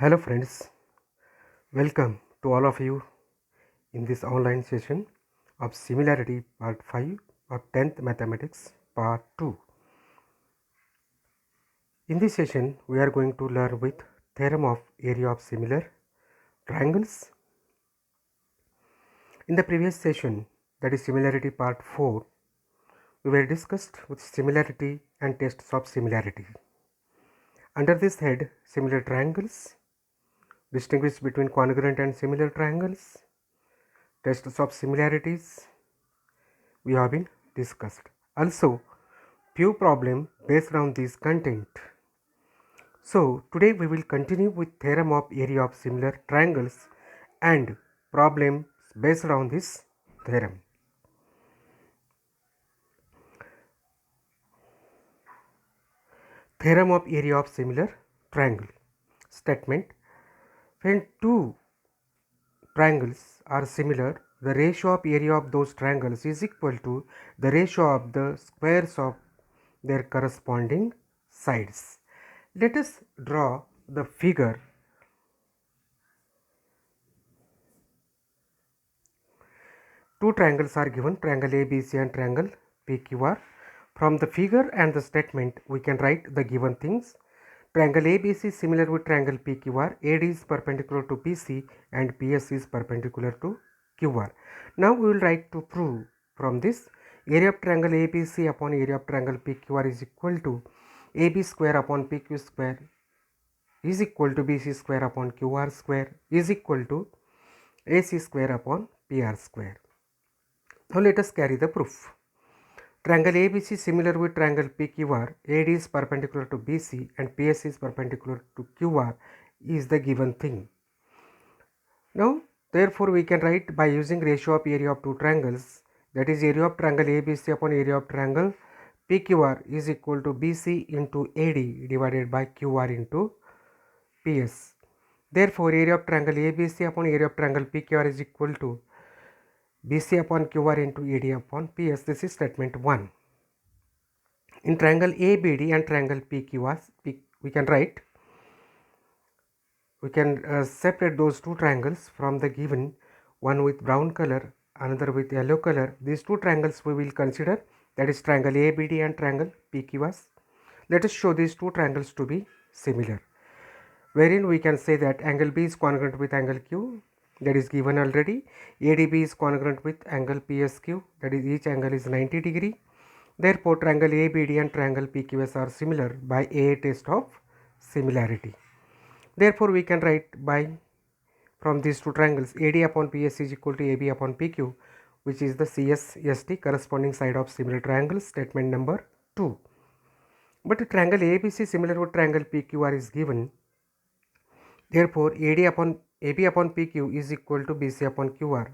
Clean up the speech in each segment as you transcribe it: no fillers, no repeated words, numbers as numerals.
Hello friends, welcome to all of you in this online session of Similarity Part 5 of 10th Mathematics Part 2. In this session, we are going to learn with theorem of area of similar triangles. In the previous session, that is Similarity Part 4, we were discussed with similarity and tests of similarity. Under this head, similar triangles, distinguish between congruent and similar triangles, tests of similarities, we have been discussed. Also, few problem based on this content. So today we will continue with theorem of area of similar triangles and problems based on this theorem. Theorem of area of similar triangle statement: when two triangles are similar, the ratio of area of those triangles is equal to the ratio of the squares of their corresponding sides. Let us draw the figure. Two triangles are given, triangle ABC and triangle PQR. From the figure and the statement, we can write the given things. Triangle ABC is similar with triangle PQR. AD is perpendicular to PC and PS is perpendicular to QR. Now we will write to prove from this. Area of triangle ABC upon area of triangle PQR is equal to AB square upon PQ square is equal to BC square upon QR square is equal to AC square upon PR square. Now let us carry the proof. Triangle ABC is similar with triangle PQR. AD is perpendicular to BC and PS is perpendicular to QR is the given thing. Now therefore we can write by using ratio of area of two triangles, that is area of triangle ABC upon area of triangle PQR is equal to BC into AD divided by QR into PS. Therefore area of triangle ABC upon area of triangle PQR is equal to BC upon QR into AD upon PS. This is statement 1. In triangle ABD and triangle PQR, we can write, we can separate those two triangles from the given, one with brown color, another with yellow color. These two triangles we will consider, that is triangle ABD and triangle PQR. Let us show these two triangles to be similar, wherein we can say that angle B is congruent with angle Q, that is given already. ADB is congruent with angle PSQ, that is each angle is 90 degree. Therefore triangle ABD and triangle PQS are similar by a test of similarity. Therefore we can write by from these two triangles AD upon PS is equal to AB upon PQ, which is the CSST corresponding side of similar triangles, statement number 2. But triangle ABC similar with triangle PQR is given. Therefore AB upon PQ is equal to BC upon QR,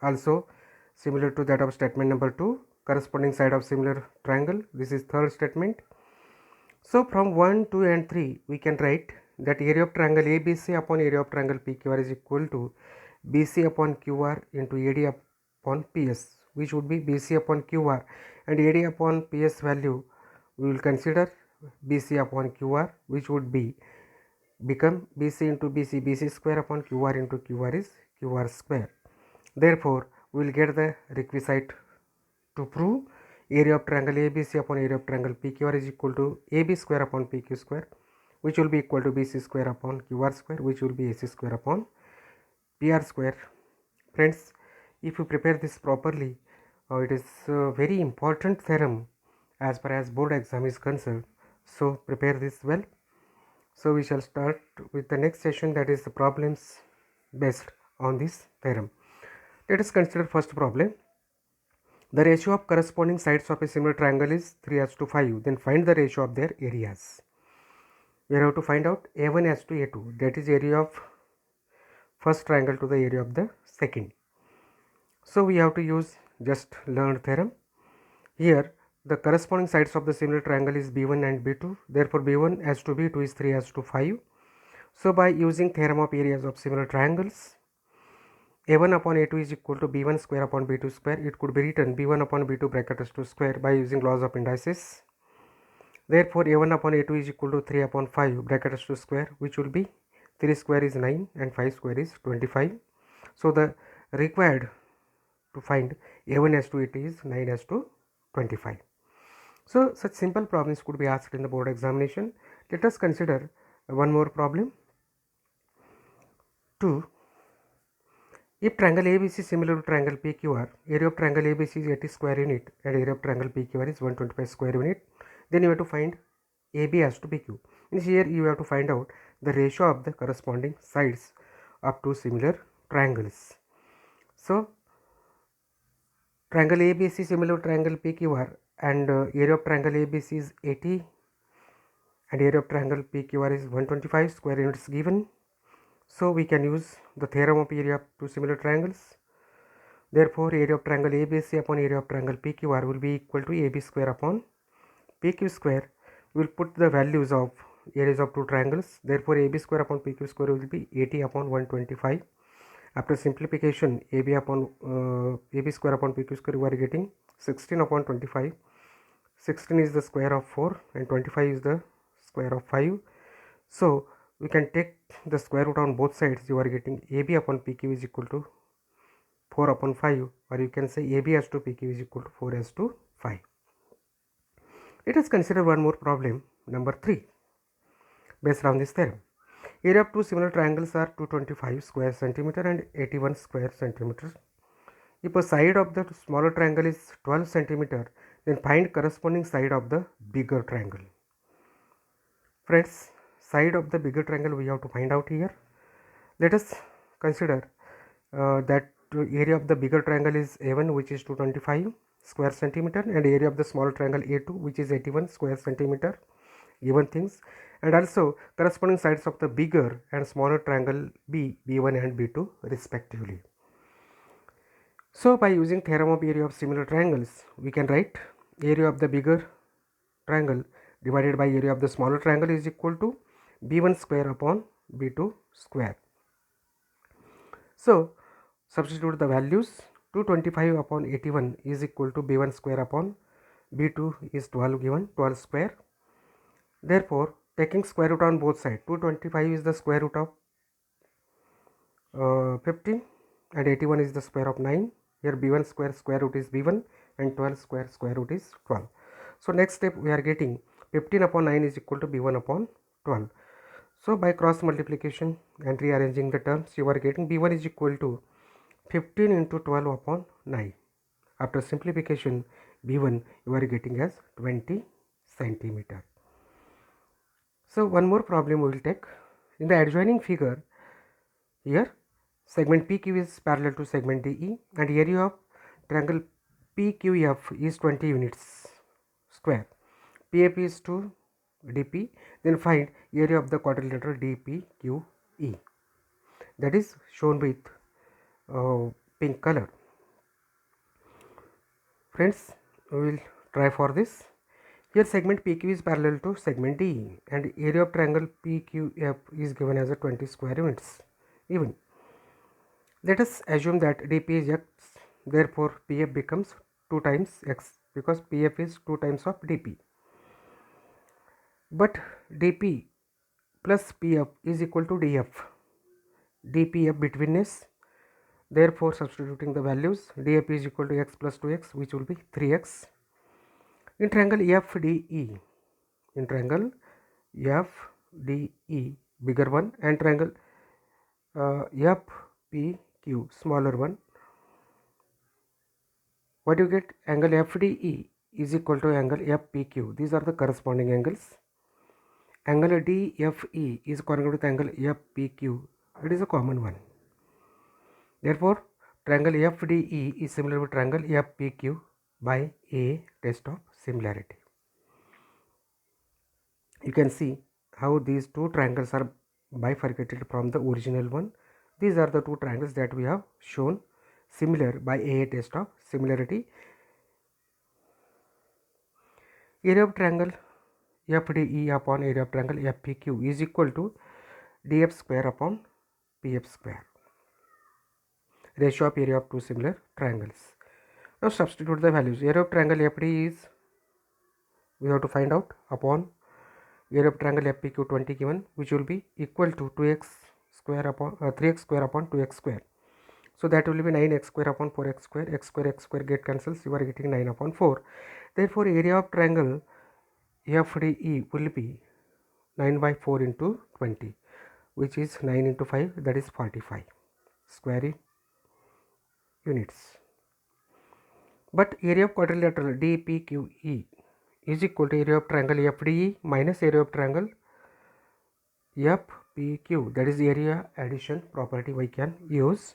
also similar to that of statement number 2, corresponding side of similar triangle. This is third statement. So from 1, 2 and 3 we can write that area of triangle ABC upon area of triangle PQR is equal to BC upon QR into AD upon PS, which would be BC upon QR, and AD upon PS value we will consider BC upon QR, which would become BC into BC square upon QR into QR is QR square. Therefore we will get the requisite to prove area of triangle ABC upon area of triangle PQR is equal to AB square upon PQ square, which will be equal to BC square upon QR square, which will be AC square upon PR square. Friends, if you prepare this properly, it is a very important theorem as far as board exam is concerned. So prepare this well. So we shall start with the next session, that is the problems based on this theorem. Let us consider first problem. The ratio of corresponding sides of a similar triangle is 3:5. Then find the ratio of their areas. We have to find out A1:A2, that is area of first triangle to the area of the second. So we have to use just learned theorem. Here the corresponding sides of the similar triangle is B1 and B2. Therefore B1 as to B2 is 3:5. So by using theorem of areas of similar triangles, A1 upon A2 is equal to B1 square upon B2 square. It could be written B1 upon B2 bracket S2 square by using laws of indices. Therefore A1 upon A2 is equal to 3 upon 5 bracket S2 square, which will be 3 square is 9 and 5 square is 25. So the required to find A1 as to it is 9 as to 25. So such simple problems could be asked in the board examination. Let us consider one more problem. 2. If triangle ABC is similar to triangle PQR, area of triangle ABC is 80 square unit and area of triangle PQR is 125 square unit, then you have to find AB as to PQ. Means here you have to find out the ratio of the corresponding sides of two similar triangles. So triangle ABC similar to triangle PQR and area of triangle ABC is 80 and area of triangle PQR is 125 square units given. So we can use the theorem of area of two similar triangles. Therefore, area of triangle ABC upon area of triangle PQR will be equal to AB square upon PQ square. We will put the values of areas of two triangles. Therefore, AB square upon PQ square will be 80 upon 125. After simplification, AB square upon PQ square, we are getting 16 upon 25. 16 is the square of 4 and 25 is the square of 5. So we can take the square root on both sides. You are getting AB upon PQ is equal to 4 upon 5, or you can say AB as to PQ is equal to 4 as to 5. Let us consider one more problem, number 3, based on this theorem. Area of two similar triangles are 225 square centimeter and 81 square centimeter. If a side of the smaller triangle is 12 centimeter, then find corresponding side of the bigger triangle. Friends, side of the bigger triangle we have to find out here. Let us consider that area of the bigger triangle is A1, which is 225 square centimeter, and area of the small triangle A2, which is 81 square centimeter, given things, and also corresponding sides of the bigger and smaller triangle B1 and B2 respectively. So by using theorem of area of similar triangles, we can write area of the bigger triangle divided by area of the smaller triangle is equal to B1 square upon B2 square. So substitute the values. 225 upon 81 is equal to B1 square upon B2 is 12 given, 12 square. Therefore, taking square root on both sides, 225 is the square root of 15 and 81 is the square of 9. Here B1 square root is B1 and 12 square root is 12. So next step we are getting 15 upon 9 is equal to B1 upon 12. So by cross multiplication and rearranging the terms, you are getting B1 is equal to 15 into 12 upon 9. After simplification, B1 you are getting as 20 centimeter. So one more problem we will take. In the adjoining figure, here segment PQ is parallel to segment DE and area of triangle PQF is 20 units square. PF is to DP, then find area of the quadrilateral DPQE, that is shown with pink color. Friends, we will try for this. Here segment PQ is parallel to segment DE and area of triangle PQF is given as a 20 square units even. Let us assume that DP is x, therefore PF becomes 2 times x because PF is 2 times of DP. But DP plus PF is equal to DF. DPF betweenness. Therefore, substituting the values, DF is equal to x plus 2x, which will be 3x. In triangle FDE, bigger one, and triangle FPQ, smaller one, what you get? Angle FDE is equal to angle FPQ. These are the corresponding angles. Angle DFE is congruent with angle FPQ. It is a common one. Therefore, triangle FDE is similar to triangle FPQ by a test of similarity. You can see how these two triangles are bifurcated from the original one. These are the two triangles that we have shown similar by a test of similarity. Area of triangle FDE upon area of triangle FPQ is equal to DF square upon PF square. Ratio of area of two similar triangles. Now substitute the values. Area of triangle FD is, we have to find out, upon area of triangle FPQ 20 given, which will be equal to 2x square upon 3x square upon 2x square. So that will be 9x square upon 4x square. X square get cancels. You are getting 9 upon 4. Therefore, area of triangle FDE will be 9 by 4 into 20, which is 9 into 5, that is 45 square units. But area of quadrilateral DPQE is equal to area of triangle FDE minus area of triangle FPQ, that is area addition property we can use.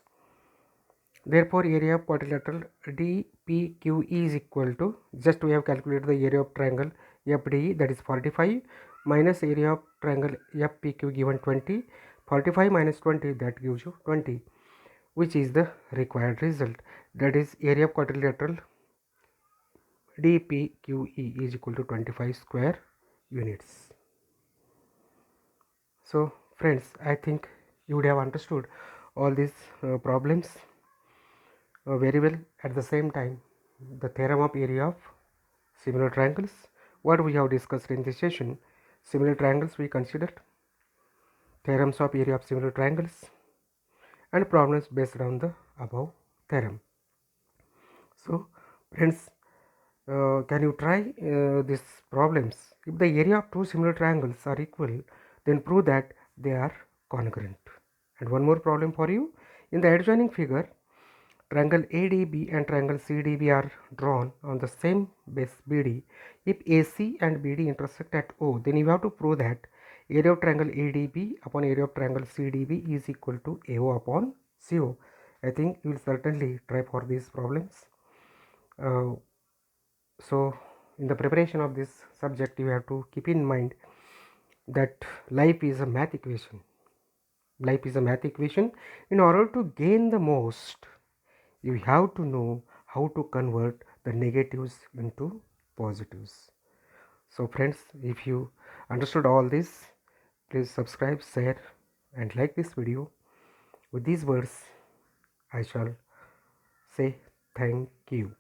Therefore, area of quadrilateral DPQE is equal to, just we have calculated the area of triangle FDE, that is 45, minus area of triangle FPQ given 20. 45 minus 20, that gives you 20, which is the required result. That is area of quadrilateral DPQE is equal to 25 square units. So friends, I think you would have understood all these problems very well. At the same time, the theorem of area of similar triangles, what we have discussed in this session, similar triangles we considered, theorems of area of similar triangles, and problems based on the above theorem. So friends, can you try these problems? If the area of two similar triangles are equal, then prove that they are congruent. And one more problem for you. In the adjoining figure, triangle ADB and triangle CDB are drawn on the same base BD. If AC and BD intersect at O, then you have to prove that area of triangle ADB upon area of triangle CDB is equal to AO upon CO. I think you will certainly try for these problems. So in the preparation of this subject, you have to keep in mind that life is a math equation. Life is a math equation. In order to gain the most, you have to know how to convert the negatives into positives. So friends, if you understood all this, please subscribe, share and like this video. With these words, I shall say thank you.